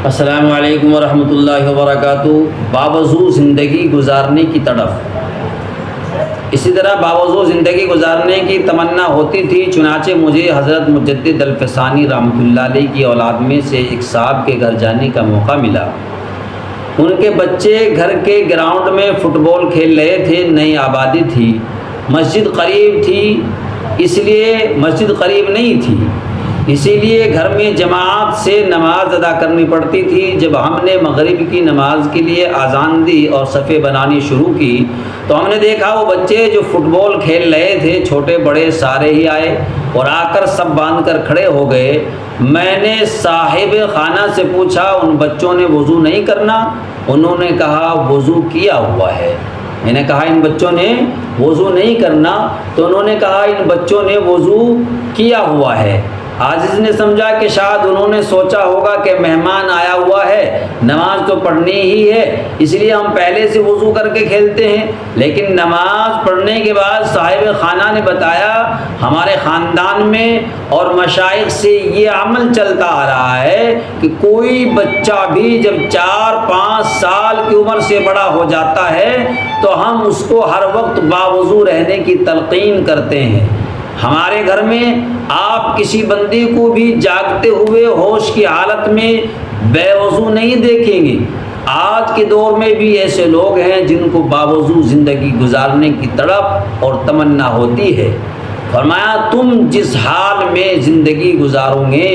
السلام علیکم ورحمۃ اللہ وبرکاتہ۔ باوضو زندگی گزارنے کی تڑپ۔ اسی طرح باوضو زندگی گزارنے کی تمنا ہوتی تھی، چنانچہ مجھے حضرت مجدد الفسانی رحمۃ اللہ علیہ کی اولاد میں سے ایک صاحب کے گھر جانے کا موقع ملا۔ ان کے بچے گھر کے گراؤنڈ میں فٹ بال کھیل رہے تھے، نئی آبادی تھی، مسجد قریب نہیں تھی، اسی لیے گھر میں جماعت سے نماز ادا کرنی پڑتی تھی۔ جب ہم نے مغرب کی نماز کے لیے اذان دی اور صفیں بنانی شروع کی تو ہم نے دیکھا وہ بچے جو فٹ بال کھیل رہے تھے، چھوٹے بڑے سارے ہی آئے اور آ کر سب باندھ کر کھڑے ہو گئے۔ میں نے صاحب خانہ سے پوچھا ان بچوں نے وضو نہیں کرنا؟ انہوں نے کہا وضو کیا ہوا ہے۔ میں نے کہا ان بچوں نے وضو نہیں کرنا؟ تو انہوں نے کہا ان بچوں نے وضو کیا ہوا ہے۔ عاجز نے سمجھا کہ شاید انہوں نے سوچا ہوگا کہ مہمان آیا ہوا ہے، نماز تو پڑھنی ہی ہے، اس لیے ہم پہلے سے وضو کر کے کھیلتے ہیں۔ لیکن نماز پڑھنے کے بعد صاحب خانہ نے بتایا ہمارے خاندان میں اور مشائخ سے یہ عمل چلتا آ رہا ہے کہ کوئی بچہ بھی جب 4-5 سال کی عمر سے بڑا ہو جاتا ہے تو ہم اس کو ہر وقت باوضو رہنے کی تلقین کرتے ہیں۔ ہمارے گھر میں آپ کسی بندے کو بھی جاگتے ہوئے ہوش کی حالت میں بے وضو نہیں دیکھیں گے۔ آج کے دور میں بھی ایسے لوگ ہیں جن کو باوضو زندگی گزارنے کی تڑپ اور تمنا ہوتی ہے۔ فرمایا تم جس حال میں زندگی گزارو گے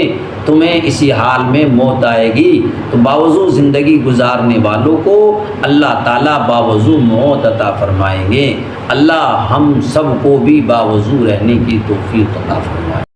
تمہیں اسی حال میں موت آئے گی۔ تو باوضو زندگی گزارنے والوں کو اللہ تعالیٰ باوضو موت عطا فرمائیں گے۔ اللہ ہم سب کو بھی باوضو رہنے کی توفیق عطا فرمائے۔